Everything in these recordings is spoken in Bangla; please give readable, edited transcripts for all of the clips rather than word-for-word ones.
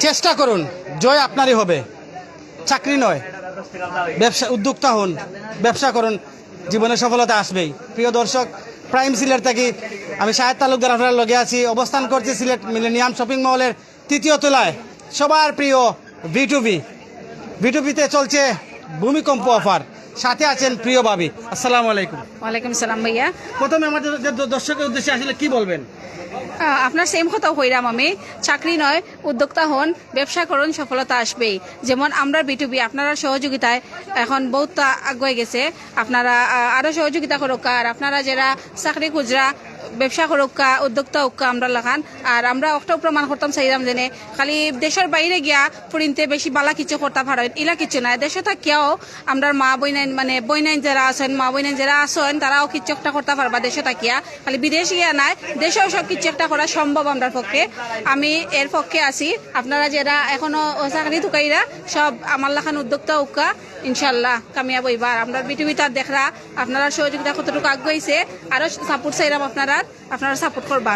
চেষ্টা করুন, জয় আপনারই হবে। চাকরি নয়, ব্যবসা, উদ্যোক্তা হন, ব্যবসা করুন, জীবনে সফলতা আসবেই। প্রিয় দর্শক, প্রাইম সিলেট থেকে আমি শাহেদ তালুকদার আপনার লগে আছি, অবস্থান করছি সিলেট মিলেনিয়াম শপিং মলের 3য় তলায়। সবার প্রিয় ভিটুবিতে চলছে ভূমিকম্প অফার, সাথে আছেন প্রিয় ভাবি। আসসালামু আলাইকুম। ওয়ালাইকুম সালাম ভাইয়া। প্রথমে আমাদের দর্শকের উদ্দেশ্যে আসলে কি বলবেন? আপনার সেম কথা হইরাম আমি, চাকরি নয়, উদ্যোক্তা হন, ব্যবসা করুন, সফলতা আসবেই। যেমন আমরা বিটুবি আপনারা সহযোগিতায় এখন বহুত আগুয়ে গেছে, আপনারা আরও সহযোগিতা করুক। আর আপনারা যারা চাকরি খুচরা ব্যবসা করুক, উদ্যোক্তা হোক আমরা লাগান। আর আমরা অক্টাও প্রমাণ করতাম চাইলাম যেনে খালি দেশের বাইরে গিয়া ফুরিনতে বেশি বালা কিছু করতে পারেন, ইলা কিছু নাই। দেশে থাকিয়াও আমরা মা বইনাইন মানে বইনাইন যারা আছেন, মা বইনাইন যারা আছেন, তারাও কিছু একটা করতে পারবা দেশে থাকিয়া। খালি বিদেশ গিয়া নাই, দেশেও সব কিছু একটা করা সম্ভব আমরার পক্ষে। আমি এর পক্ষে আছি। আপনারা যারা এখনো চাকরি ঢুকাইরা সব আমার লাখান উদ্যোক্তা উকা ইনশাল্লাহ কামিয়াব হইবার। আমরা বিটিভি তার দেখরা আপনারা সহযোগিতা কতটুকু আগাইছে, আরো সাপোর্ট চাইলাম আপনারা সাপোর্ট করবা।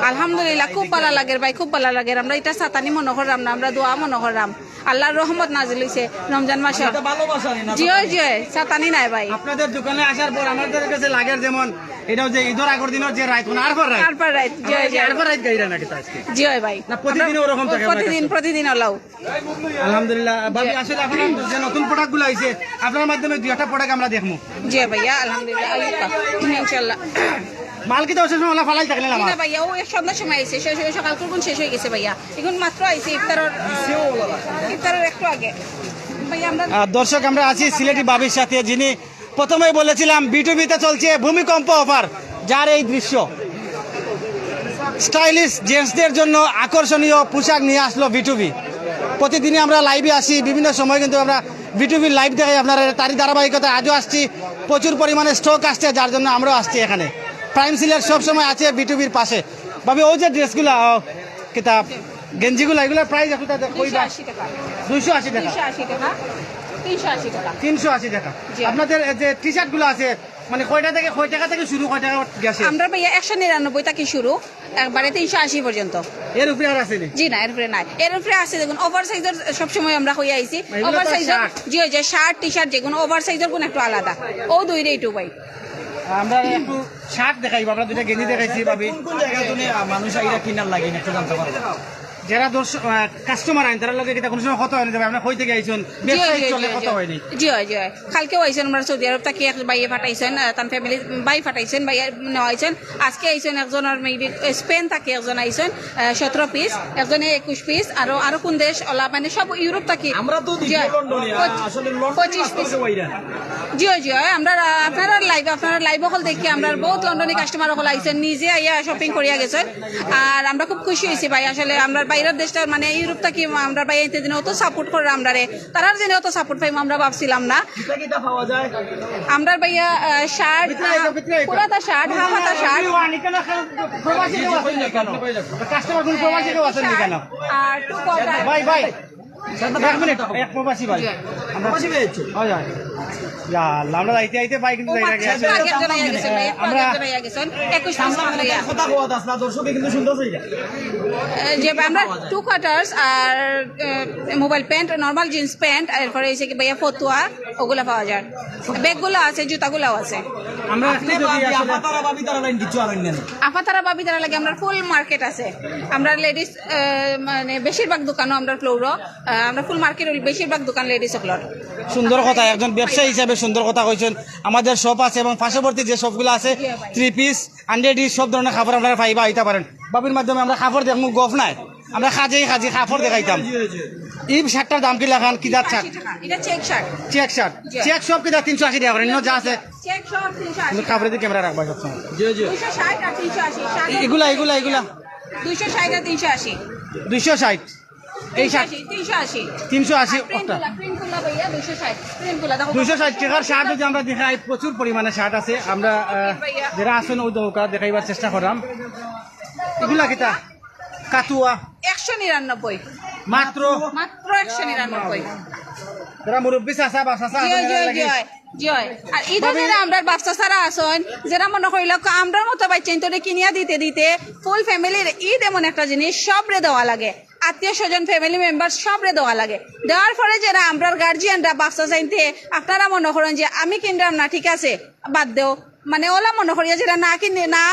আলহামদুলিল্লাহ, খুব ভালো লাগে ভাই, খুব ভালো লাগে। আমরা এটা সাতানি মনে করলাম না, আমরা দোয়া মনে করলাম। আল্লাহর রহমত নাজিল হইছে রমজান মাসে। জিও জিও সাতানি নাই ভাই। আপনাদের দোকানে আসার পর আমাদের কাছে লাগে যেমন এটাও যে ঈদের আগের দিনের যে রাত মানে আরফার রাত জিও জিও আরফার রাত গাইরা নাকি আজকে জিও ভাই না প্রতিদিন ওরকম থাকে? প্রতিদিন হলাও। আলহামদুলিল্লাহ ভাবি, আসলে আপনার যে নতুন প্রোডাক্টগুলো আইছে আপনার মাধ্যমে 2টা প্রোডাক্ট আমরা দেখমু। জি ভাইয়া আলহামদুলিল্লাহ আইকা ইনশাআল্লাহ। মাল কি তো শেষ হলো ফালাই থাকলে না না ভাইয়া, ও সন্ধ্যার সময় আইছে, সকাল করুন শেষ হয়ে গেছে ভাইয়া। এখন মাত্র আইছে ইফতারের একটু আগে ভাইয়া। আমরা দর্শক আমরা আছি সিলেটি বাবির সাথে, যিনি প্রথমেই বলেছিলাম বিটুবিতে চলছে ভূমিকম্প অফার, যার এই দৃশ্য স্টাইলিশ জেন্টসদের জন্য আকর্ষণীয় পোশাক নিয়ে আসলো বিটুবি। প্রতিদিনই আমরা লাইভে আসি, বিভিন্ন সময় কিন্তু আমরা বিটুবির লাইভ দেখাই আপনারা, তারই ধারাবাহিকতা আজও আসছি। প্রচুর পরিমাণে স্টক আসছে, যার জন্য আমরাও আসছি এখানে। প্রাইম সিলেট সবসময় আছে বিটুবির পাশে। ভাবি ওই যে ড্রেসগুলো কিতাব গেঞ্জিগুলো এগুলোর প্রাইস আপনার 280 টাকা। 280 টাকা, 380 টাকা। 380 টাকা। আপনাদের যে টি শার্টগুলো আছে মানে কয় টাকা থেকে শুরু, কয় টাকা গেছে? আমরা ভাইয়া 199 থেকে শুরু, একবারে 380 পর্যন্ত। এর উপরে আর আছে জি না, এর উপরে নাই। এর উপরে আছে দেখুন ওভার সাইজের, সবসময় আমরা হয়ে আইছি ওভার সাইজের। জি ওই যে শার্ট টি শার্ট যেগুলো ওভার সাইজের কোন একটু আলাদা, ও দুইটাই টু ভাই। আমরা একটু শার্ট দেখাই, আমরা 2টা গেঞ্জি দেখাইছি ভাবি। কোন জায়গা তুমি মানুষ আইরা কিনার লাগে না একটু জানতে পারবো? যারা দর্শক কাস্টমার আইন তারা লোকে কোনো সময় কত হয়নি, আমরা কই থেকে আইছেন ব্যবসায়িক চলে কত হয়নি। জি হয় জি হয়, কালকেও আইছেন আমরা সৌদি আরব থেকে এক বাইয়ে ফাটাইছেন, তার ফ্যামিলি বাই ফাটাইছেন, বাইয়ে নেওয়াইছেন। আজকে আইছেন একজনের মেবি স্পেন থেকে একজন আইছেন 17 পিস, একজনে 21 পিস, আরো কোন দেশ ওলা মানে সব ইউরোপ থেকে। আমরা তো আসলে 25 পিস। জি হয় জি হয়, আমরা আপনারা লাইভ হল দেখি আমরা বহুত লন্ডনী কাস্টমার হল আইছেন, নিজে আইয়া শপিং করিয়া গেছেন। আর আমরা খুব খুশি হয়েছি ভাই, আসলে আমরা বাইরের দেশটা মানে ইউরোপ থেকে আমরা ভাই এতে দিনে অত সাপোর্ট করে আমরা রে, তারার দিনে অত সাপোর্ট পাইম আমরা ভাবছিলাম না। আমরা ভাইয়া শার্ট, পুরাতা শার্ট, হাফ হাতা শার্ট আর টু কোয়ার্টার। ভাই ভাই এক মিনিট, এক প্রবাসী ভাই আমরা যাইতে যাইতে ভাই কিন্তু আমরা যে আমরা টু কোয়ার্টার্স আর mobile pant, normal jeans pant, এরপরে এসে কি ভাইয়া ফতুয়া ওগুলা পাওয়া যায়। ব্যাগগুলো আছে, জুতাগুলাও আছে। আমরা আফাতারা বাবি তারা লাগে আমরা ফুল মার্কেট আছে। আমরা লেডিস মানে বেশিরভাগ দোকানও আমরা ফ্লোরও আমরা ফুল মার্কেট বেশিরভাগ দোকান লেডিস ওগুলোর। সুন্দর কথা, একজন ব্যবসায়ী হিসাবে সুন্দর কথা কইছেন। আমাদের শপ আছে এবং পার্শ্ববর্তী যে শপগুলো আছে 3 পিস 100 সব ধরনের কাপড় আপনারা পাইবা আইতে পারেন। বাবির মাধ্যমে আমরা কাপড় দেখবো, গফ নাই, আমরা খাজি কাপড় দেখাইতাম। এই শার্টটার দাম কি লাগান? কি দাঁত শার্ট? এটা check shirt. Check shirt, check সব কি দাঁত 380 টাকা করে যা আছে। চেক সব 380। কাপড়ের দিকে ক্যামেরা রাখবা সবসময়। 260 আর 380। এগুলা 260 আর 380। 260 এই শার্ট 380 260 টাকার শার্ট যদি আমরা দেখাই, প্রচুর পরিমাণে শার্ট আছে। আমরা যারা আসেন ওই দোকান দেখাইবার চেষ্টা করলাম। এগুলা কিতা কাতুয়া 199 মাত্র 199। যারা মুরব্বী চাচা বা চাচা জয় জয় জয় জয় আর ঈদে যারা আমরা বাচ্চা সারা আসন যারা মনে করিল আমরার মতো বাচ্চা তোরে কিনিয়া দিতে দিতে ফুল ফ্যামিলির ঈদ এমন একটা জিনিস সবরে দেওয়া লাগে আত্মীয় স্বজন ফ্যামিলি মেম্বার সবরে দেওয়া লাগে দেওয়ার পরে যারা আমরার গার্জিয়ানরা বাচ্চা চাইতে আপনারা মনে করেন যে আমি কিনলাম না ঠিক আছে বাদ দেও মানে ওলা মনে করিয়া যেটা না কিনে না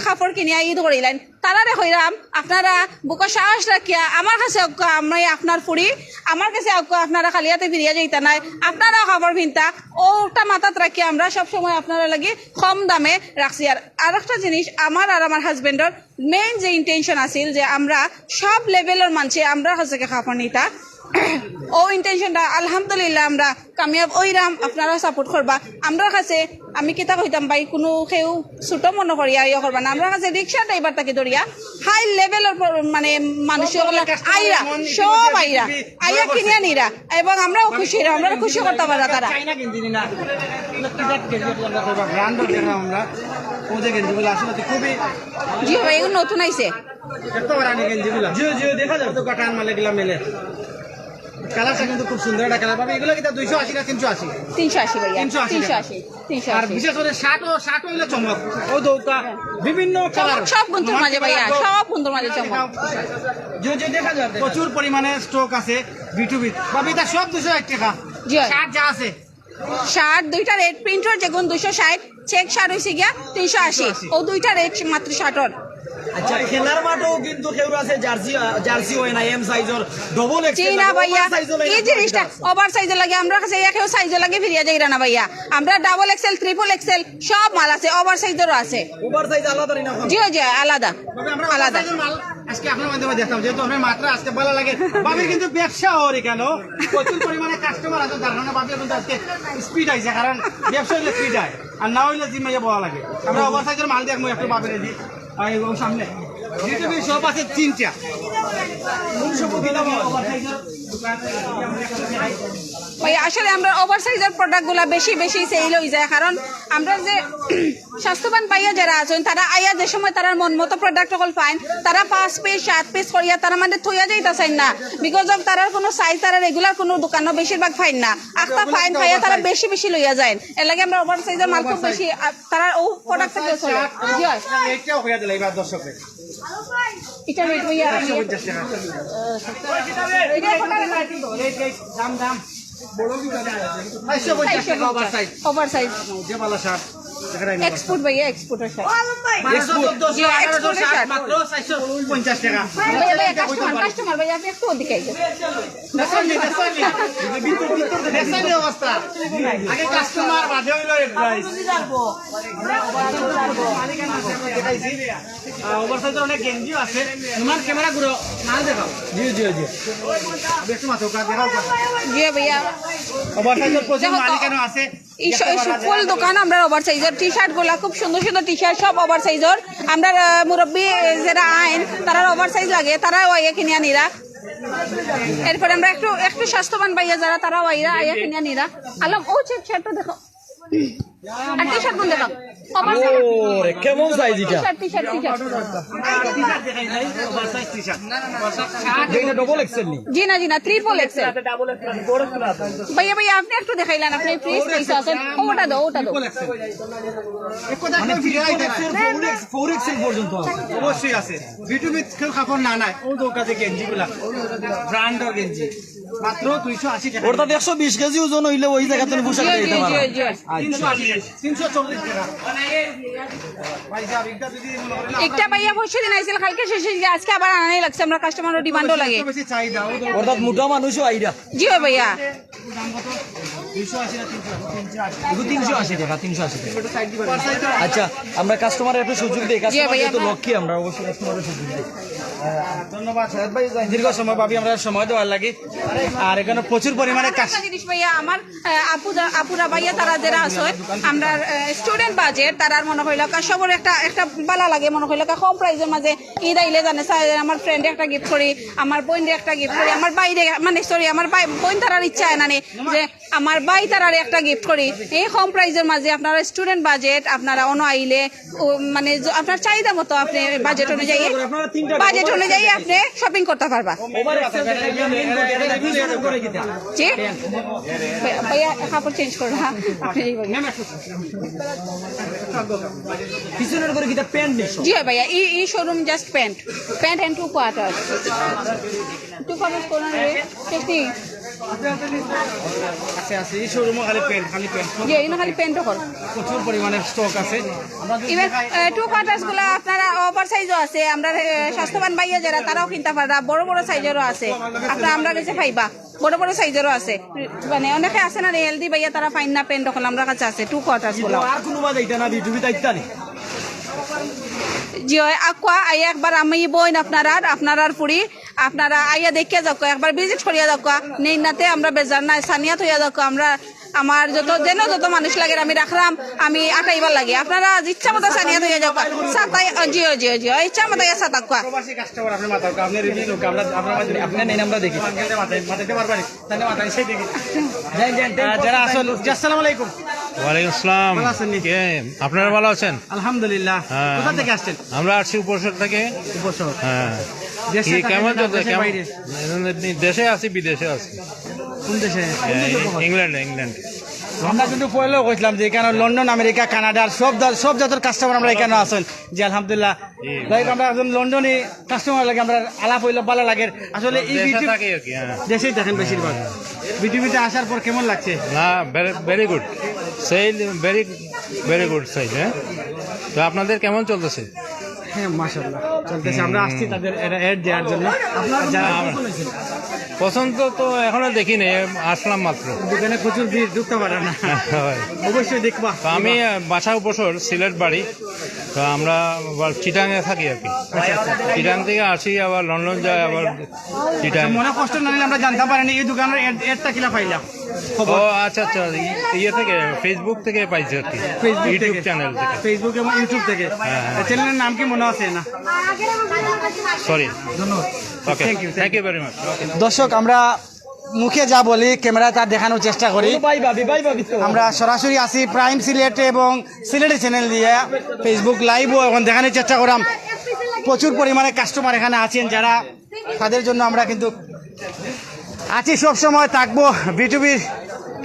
কাপড় কিনিয়া ঈদ করিলেন তারা হইলাম আপনারা বুকে সাহস রাখিয়া আমার কাছে আমি আপনার ফুড়ি আমার কাছে আপনারা খালিয়াতে ফিরিয়া যাইতা নাই আপনারা খবর ভিনতা ওটা মাথাত রাখিয়া আমরা সবসময় আপনারা লাগি কম দামে রাখছি আর একটা জিনিস আমার আর আমার হাজবেন্ডর মেইন যে ইন্টেনশন আছিল যে আমরা সব লেভেলের মানুষ আমরা কাছে কাপড় নিতা ও ইন্টেনশনটা আলহামদুলিল্লাহ আমরা কামিয়াব ওইরাম আপনারা সাপোর্ট করবা আমরা কাছে আমি কিতা কইতাম ভাই কোনো কেউ ছোট মনে করিয়া ইয়ে করবা না আমরা কাছে রিক্সা ড্রাইভার তাকে ধরিয়া হাই লেভেলের মানে মানুষ আইরা সব আইরা কিনিয়া নিরা এবং আমরাও খুশি আমরা খুশি করতে পারা তারা চাইনা কিনতে না ব্র্যান্ডও দেখলাম আমরা ও যে গেঞ্জিগুলো আসলে তো খুবই জি ভাই এগুলো নতুন আইছে এত বারানি গেঞ্জিগুলো জি জি দেখা যাবে তো কাটান মালে গেলাম মেলে কালারটা কিন্তু খুব সুন্দর একটা কালার পাবে এগুলো কিন্তু 280 না 380 380 ভাইয়া 380 আর 380 বিশেষ করে শার্ট হইলে চমক ও দৌকা বিভিন্ন কালার সব বন্ধুর মাঝে ভাইয়া সব বন্ধুর মাঝে চমক জি জি দেখা যাবে প্রচুর পরিমাণে স্টক আছে বিটুবি বাবি এটা সব 201 টাকা জি। শার্ট যা আছে শার্ট দুইটা রেড প্রিন্টর যেগুন 260 চেক শার্ট হইছে গিয়া 380 ও দুইটা রেড মাত্র শার্টর আচ্ছা খেলার মাঠও কিন্তু কেউ আছে জার্সি হয় না এম সাইজর ডবল এক্সেল চিনা ভাইয়া এই জিনিসটা ওভার সাইজে লাগে আমরা কাছে কেউ সাইজে লাগে ফিরিয়া যাই না ভাইয়া আমরা ডাবল এক্সেল ট্রিপল এক্সেল সব মাল আছে ওভার সাইজেরও আছে ওভার সাইজ আলাদা না জি জি আলাদা তবে আমরা আলাদা আলাদা মাল আজকে আপনার মাধ্যমে দেখলাম যেহেতু আমরা মাত্র আজকে ভালো লাগে বাবির কিন্তু ব্যবসা হওয়ার কেন প্রচুর পরিমাণে কাস্টমার আছে যার কারণে বাবির কিন্তু আজকে স্পিড আইছে কারণ ব্যবসা হইলে স্পিড হয় আর না হইলে জিম্মাইয়া বলা লাগে আমরা ওভার সাইজের মাল দেখবো একটু বাবির দিই আর সামনে বিটুবি সব আছে 3টা ভাই আসলে আমরা ওভার সাইজের প্রোডাক্টগুলো বেশি বেশি সেল হয়ে যায় কারণ আমরা যে স্বাস্থ্যবান পাইয়া যারা আছেন তারা আইয়া যে সময় তারা মন মতো প্রোডাক্ট সকল পাইন তারা 5 পিস 7 পিস করিয়া তারা মানে থইয়া যাইতাছেন না বিকজ অফ তারার কোনো সাইজ তারা রেগুলার কোনো দোকানও বেশিরভাগ ফাইন না আখতা ফাইন পাইয়া তারা বেশি বেশি লইয়া যায় এর লাগে আমরা ওভার সাইজের মাল খুব বেশি তারা ও প্রোডাক্ট থেকে চলে জি এইটাও হইয়া দিলে এবার দর্শকদের এটা রেট ভাইয়া 150 টাকা এটা দাম দাম বড় কি দাম 550 টাকা ওভার সাইজ ওভার সাইজ যে ভালো শার্ট এক্সপোর্ট ভাইয়া এক্সপোর্টের শার্ট জি এক্সপোর্ট শার্ট মাত্র 450 টাকা কাস্টমার ভাইয়া আপনি একটু ওদিকে আইবেন দেখছেন অবস্থা আগে কাস্টমার বাদে হইলো প্রাইস ওভারসাইজ অনেক গেঞ্জিও আছে তোমার ক্যামেরা গুলো মাল দেখাও জি জি জি একটু মাথা উঠা দেখাও জি ভাইয়া ওভারসাইজের প্রচুর মালিকানো আছে ফুল দোকান আমরা ওভার সাইজের টি শার্ট গুলা খুব সুন্দর সুন্দর টি শার্ট সব ওভার সাইজের আমরা মুরব্বী যারা আইন তারা ওভার সাইজ লাগে তারা ওয়াইয়া কিনিয়া নিরা এরপরে আমরা একটু একটু স্বাস্থ্যবান ভাইয়া যারা তারা ওয়াইরা আইয়া কিনিয়া নিরা আলম ও চেক শার্টটা দেখো আর টি শার্ট গুলো দেখো ওভার সাইজ ওরে কেমন সাইজ এটা টি শার্ট টি-শার্ট দেখাই নাই ওভারসাইজ টি-শার্ট এটা ডবল এক্সেল নি জি না ট্রিপল এক্সেল ভাইয়া ভাইয়া আপনি একটু দেখাইলেন আপনি প্লিজ পয়সা আছেন ওটা দাও এক কথা কেউ ভিডিও আইতে না 4 এক্সেল পর্যন্ত অবশ্যই আছে বিটুবিট কেউ কাপড় না নাই ও দোকানে গেঞ্জিগুলা ব্র্যান্ডের গেঞ্জি মাত্র 280 টাকা ওটা 120 কেজি ওজন হইলে ওই জায়গা থেকে পোশাক জি দিতে পারো জি 340 টাকা ভাই সাহেব একটা যদি মনে করেন একটা ভাইয়া পরশু দিন আইছিল কালকে শেষ হয়ে গেছে আজকে আবার আনাই লাগছে আমরা কাস্টমারের ডিমান্ডও লাগে বেশি চাহিদা ও অর্থাৎ মোটা মানুষও আইরা জি ভাইয়া দাম কত 280 না 380 380 টাকা 380 টাকা আচ্ছা আমরা কাস্টমারের একটু সুযোগ দেই কাস্টমার ভাইয়া, যেহেতু লক্ষ্মী আমরা অবশ্যই কাস্টমারের সুযোগ দেই ধন্যবাদ সাহেব ভাই দীর্ঘ সময় ভাবি আমরা সময় দেওয়ার লাগে আর এখানে প্রচুর পরিমাণে কাজ একটা জিনিস ভাইয়া আমার আপুরা ভাইয়া তারা যারা আছে আমরা স্টুডেন্ট বাজেট বাজেট তারার মনে হইল সবর একটা একটা ভালো লাগে মনে হইল কম প্রাইজের মাঝে ঈদ আইলে জানে আমার ফ্রেন্ডে একটা গিফট করি আমার বোনরে একটা গিফট করি আমার বাইরে মানে সরি আমার বোন তারার ইচ্ছা হয় না যে আমার ভাই তারারে একটা গিফট করি এই কম প্রাইজের মাঝে আপনারা স্টুডেন্ট বাজেট আপনারা অন্য আইলে মানে আপনার চাহিদা মতো আপনি বাজেট অনুযায়ী আপনি শপিং করতে পারবা জি ভাইয়া কাপড় চেঞ্জ করো হ্যাঁ আপনি পিছনের করে কিটা প্যান্ট নেই জি হ্যাঁ ভাইয়া এই showroom just pant and 2 quarter 2 quarter কোন রে টেকনিক আছে এই শোরুমে খালি পেন্ট জি এখানে খালি প্যান্টও কর প্রচুর পরিমাণে স্টক আছে ইভেন 2 কোয়ার্টার্স গুলো আপনারা ওভার সাইজও আছে আমরা স্বাস্থ্যবান ভাইয়া যারা তারাও কিনতে পারবা বড় বড় সাইজেরও আছে আপনারা আমরা কাছে পাইবা বড় বড় সাইজেরও আছে মানে অনেকে আছে না হেলদি ভাইয়া তারা ফাইন না প্যান্ট হল আমরা কাছে আছে 2 কোয়ার্টার্স গুলো আর কোনো বাদ এইটা না বিটুবি তাইতা নেই জি আকোয়া আইয়া একবার আমি বইন আপনার পুরি আপনারা আইয়া দেখিয়া যাক একবার ভিজিট করিয়া যাক নেইনাতে আমরা বেজার নাই সানিয়া থইয়া যাক আমরা আমার যত মানুষ লাগে আমি রাখলাম আমি আটাইবার লাগে আপনারা ইচ্ছা মতো সানিয়া থইয়া যাক সাতাই জিও ইচ্ছা মতো ইয়া সাত আকোয়া প্রবাসী কাস্টমার আপনি মাথাও আপনি রিভিউ লোক আমরা আপনার মাঝে আপনি নেই আমরা দেখি মাথাতে পারবানি তাহলে মাথায় সেই দেখি যারা আসল আসসালামু আলাইকুম ওয়ালাইকুম আসসালাম ভালো আছেন নি? আপনারা ভালো আছেন? আলহামদুলিল্লাহ হ্যাঁ। কোথা থেকে আসছেন আমরা আসছি উপশহর থেকে। উপশহর হ্যাঁ দেশে কি থাকেন কেমন না চলছে? দেশের কেমন বাইরে? দেশে আছি বিদেশে আছি? কোন দেশে ইংল্যান্ডে। আমরা কিন্তু পয়লেও কইছিলাম যে এখানে লন্ডন আমেরিকা কানাডার সব জাতের কাস্টমার আমরা এখানে আছেন যে আলহামদুলিল্লাহ লাইক আমরা একজন লন্ডনে কাস্টমার লাগে আমরা আলাপ হইলে ভালো লাগে আসলে এই দেশে বিউটি থাকি আর কি। হ্যাঁ দেশেই দেখেন বেশিরভাগ বিটিভিতে আসার পর কেমন লাগছে না very good sale very good size. হ্যাঁ তো আপনাদের কেমন চলতেছে? হ্যাঁ মাশাআল্লাহ চলতেছে আমরা আসছি তাদের এড দেওয়ার জন্য যারা পছন্দ তো এখনো দেখিনি, আসলাম মাত্র। দোকানে প্রচুর ভিড় ঢুকতে পারে না অবশ্যই দেখবা তো আমি বাসা উপসর সিলেট বাড়ি, তো আমরা আবার চিটাঙে থাকি আর কি। চিটাং থেকে আসি আবার লন্ডন যাই আবার চিটাং। মনে কষ্ট না নিলে আমরা জানতে পারিনি এই দোকানের এডটা কিলা পাইলাম ও আচ্ছা ইয়ে থেকে ফেসবুক থেকে পাইছি আর কি, ফেসবুক ইউটিউব থেকে চ্যানেল থেকে। ফেসবুক এবং ইউটিউব থেকে চ্যানেলের নাম কি মনে আছে না সরি, ধন্যবাদ ওকে, থ্যাংক ইউ ভেরি মাচ। দর্শক আমরা মুখে যা বলি ক্যামেরায় তা দেখানোর চেষ্টা করি ভাই ভাবি তো আমরা সরাসরি আসি প্রাইম সিলেট এবং সিলেটের চ্যানেল দিয়ে ফেসবুক লাইভও এখন দেখানোর চেষ্টা করাম। প্রচুর পরিমাণে কাস্টমার এখানে আছেন যারা তাদের জন্য আমরা কিন্তু আছি সব সময় থাকবো। বিটুবির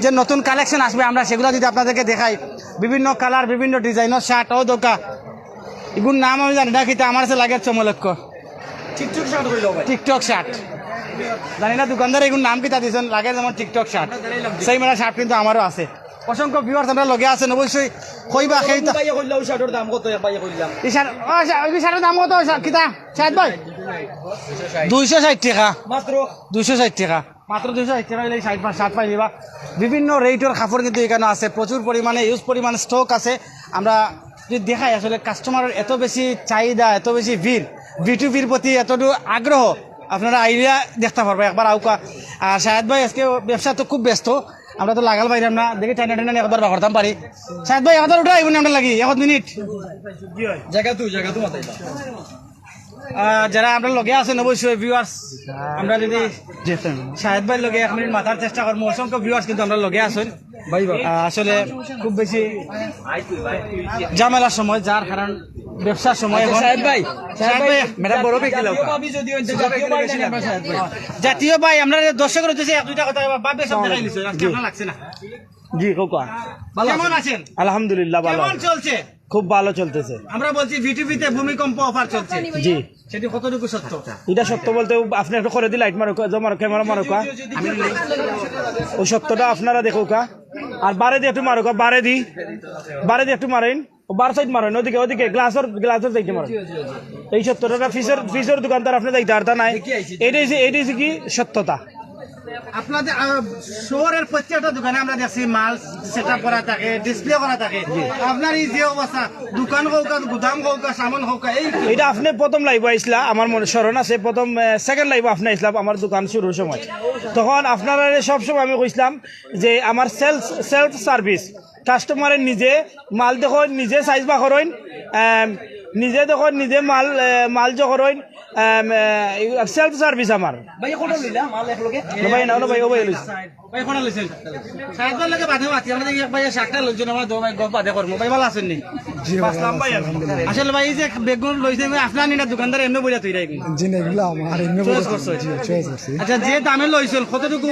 যে নতুন কালেকশন আসবে আমরা সেগুলো যদি আপনাদেরকে দেখাই, বিভিন্ন কালার বিভিন্ন ডিজাইনের শার্ট ও দোকা এগুলোর নাম আমি জানি না কিন্তু আমার কাছে লাগে চমলক্ষ টিকটক শার্ট কইলো ভাই টিকটক শার্ট জানি না দোকানদার এগুলোর নাম কি তা দিয়েছেন লাগে যেমন টিকটক শার্ট সেই মেলা শার্ট কিন্তু আমারও আছে। অসংখ্য ভিউয়ার্স আমরা লগে আছেন অবশ্যই কইবা সেই ভাইয়া কইলো শার্টের দাম কত ভাইয়া কইলাম এই শার্টের দাম কত কিতা শার্ট ভাই 260 টাকা মাত্র 260 টাকা মাত্র 260 টাকা হলে শার্ট পাই দিবা। বিভিন্ন রেটের কাপড় কিন্তু এখানে আছে, প্রচুর পরিমাণে ইউজ পরিমাণে স্টক আছে। আমরা যদি দেখাই আসলে কাস্টমারের এত বেশি চাহিদা, এত বেশি ভিড়, বিটুবির প্রতি এতটুকু আগ্রহ আপনারা আইডিয়া দেখতে পারবে একবার আউকা। আর শাহেদ ভাই আজকে ব্যবসা তো খুব ব্যস্ত, আমরা তো লাগাল পাইলাম না, দেখি টাইনা একবার করতাম পারি। শাহেদ ভাই আমাদের উঠে আইব না আমরা লাগি 1 মিনিট জায়গা তুই মাতাইবা যারা আমরা লগে আছেন অবশ্যই ভিউয়ার্স আমরা যদি শাহেদ ভাই লগে 1 মিনিট মাথার চেষ্টা করবো। অসংখ্য ভিউয়ার্স কিন্তু আমরা লগে আছেন আসলে খুব বেশি ঝামেলার সময় যার কারণ ব্যবসার সময় এখন সাহেব ভাই মেরা বড় ব্যক্তি লাউকা ভাবি যদি জাতীয় ভাই না আমরা সাহেব ভাই জাতীয় ভাই আমরা দর্শকের উদ্দেশ্যে 1-2টা কথা বাবে সব দেখাই নিছো আজকে আপনার লাগছে না জি কোকা কেমন আছেন? আলহামদুলিল্লাহ ভালো কেমন চলছে? খুব ভালো চলতেছে। আমরা বলছি ভিটিভিতে ভূমিকম্প অফার চলছে, জি সেটি কতটুকু সত্য? এটা সত্য বলতে আপনি একটু করে দিলে লাইট মারো মারো ক্যামেরা মারো কা ওই সত্যটা আপনারা দেখো কা আর বারে দিয়ে একটু মারো কা বারে দি একটু মারেন ও বার সাইড মারেন ওদিকে গ্লাসের যাইতে মারেন। এই সত্যটা ফিসের দোকানদার আপনি যাইতে আর তা নাই। এইটাই কি সত্যতা। আপনাদের শহরের প্রত্যেকটা দোকানে আমরা দেখছি মাল সেটআপ করা থাকে, ডিসপ্লে করা থাকে। আপনার এই যে অবস্থা দোকান হোক গুদাম হোক সামান হোক এটা আপনি প্রথম লাইভ আইসলা আমার মনে স্মরণ আছে, প্রথম সেকেন্ড লাইভ আপনি আইসলাম আমার দোকান শুরুর সময়। তখন আপনারা সবসময় আমি কইছিলাম যে আমার সেলফ সার্ভিস কাস্টমারের নিজে মাল দেখো নিজে সাইজ বা করেন নিজে দেখো নিজে মাল যে করেন সেলফ সার্ভিস আমার ভাই কোন লইলা মাল একলগে ভাই না ভাই ও ভাই লইছে ভাই কোন লইছেন সাইকেল লাগে বাঁধে মাতি আমরা দেখি ভাই শাকটা লইছেন আমরা দো ভাই গপ বাঁধে করবো ভাই ভালো আছেন নি আসলে ভাই এই যে বেগুন লইছেন আপনার নিনা দোকানদার এমনি বইরা তুই রাখি জি না এগুলো আমার এমনি চয়েস করছো চয়েস করছি আচ্ছা যে দামে লইছেন কতটুকু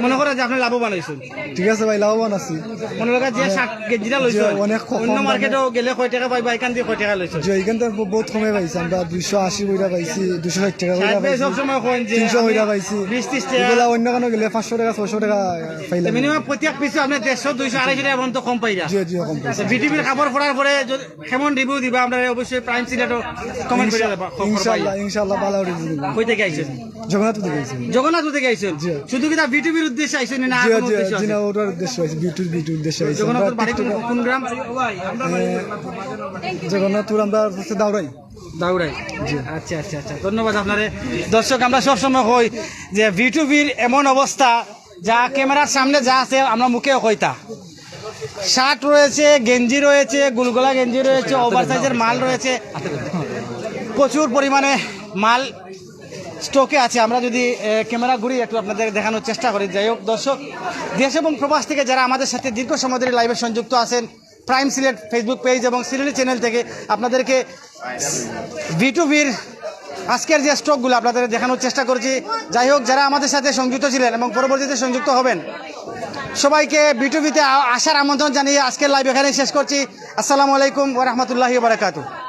মনে করে যে আপনি লাভবান হইছেন ঠিক আছে ভাই লাভবান আছি মনে করে যে শাক কেজিটা লইছেন অনেক কম অন্য দামে। মার্কেটেও গেলে কয় টাকা পাইবা এখান দিয়ে কয় টাকা লইছেন যে এখান থেকে বহুত কমে পাইছি আমরা 280 বইটা পাইছি 260 টাকা বইটা সাহেব ভাই পাইছি সবসময় কোন যে 300 বইটা পাইছি 20-30 টাকা এগুলা অন্য কোনো গেলে 500 টাকা 600 টাকা পাইলাম মিনিমাম প্রত্যেক পিছু আপনি 150 200 250 টাকা পর্যন্ত কম পাইরা জি জি কম পাইছি ভিটিভির খবর পড়ার পরে কেমন রিভিউ দিবা আমরা অবশ্যই প্রাইম সিলেটও কমেন্ট করে দেবা ইনশাআল্লাহ ভালো রিভিউ দিব কই থেকে আইছেন জগন্নাথ থেকে গেছি জগন্নাথ থেকে আইছেন শুধু কি তা ভিটিভির উদ্দেশ্যে আইছেন না জি আর কোনো জি উদ্দেশ্য জি আছে না ওটার উদ্দেশ্য আছে বিউটির উদ্দেশ্য আছে জগন্নাথের বাড়ি কোন গ্রাম জগন্নাথপুর আমরা দাউরাই দাউরাই আচ্ছা আচ্ছা আচ্ছা ধন্যবাদ আপনারে দর্শক আমরা সবসময় কই যে ভিটুভির এমন অবস্থা যা ক্যামেরার সামনে যা আছে আমরা মুখে কইতা শার্ট রয়েছে গেঞ্জি রয়েছে গুলগোলা গেঞ্জি রয়েছে ওভার সাইজের মাল রয়েছে প্রচুর পরিমাণে মাল স্টকে আছে আমরা যদি ক্যামেরা ঘুরি একটু আপনাদের দেখানোর চেষ্টা করি যাই হোক দর্শক দেশ এবং প্রবাস থেকে যারা আমাদের সাথে দীর্ঘ সময় ধরে লাইভে সংযুক্ত আছেন প্রাইম সিলেট ফেসবুক পেজ এবং সিলেটি চ্যানেল থেকে আপনাদেরকে ভিটুভির আজকের যে স্টকগুলো আপনাদের দেখানোর চেষ্টা করছি যাই হোক যারা আমাদের সাথে সংযুক্ত ছিলেন এবং পরবর্তীতে সংযুক্ত হবেন সবাইকে ভিটুভিতে আসার আমন্ত্রণ জানিয়ে আজকের লাইভ এখানেই শেষ করছি আসসালামু আলাইকুম ওয়া রাহমাতুল্লাহি ওয়া বারাকাতুহু